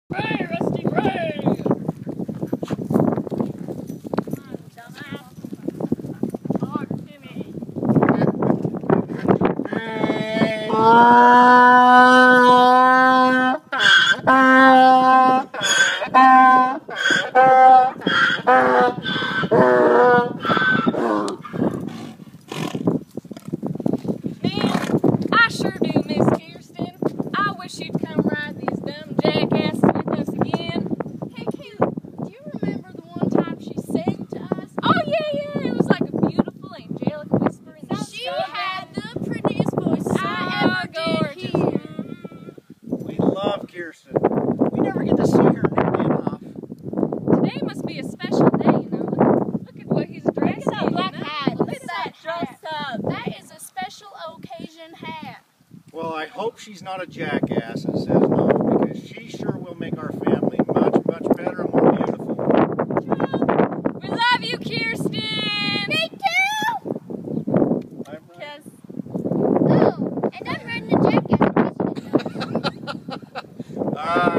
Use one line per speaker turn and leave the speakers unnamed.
Ray, Rusty Ray!
I sure do, Miss Kirsten. I wish you'd come ride these dumb jackasses with us again.
Hey, Kayla, do you remember the one time she sang to us?
Oh, yeah. It was like a beautiful angelic whisper in the
She
sun.
had the prettiest voice I ever did
gorgeous.
hear.
We love Kirsten. We never get to see her nearly enough.
Today must be a special day, you know. Look at what he's dressed in.
that black
you know?
hat.
Look
Look
at
at
that
that
dress up.
That is a special occasion hat.
Well, I hope she's not a jackass and says no, because she sure will make our family much, much better and more beautiful.
We love you, Kirsten.
Me too!
I'm right.
Yes.
Oh, and I'm riding a jackass.
All right.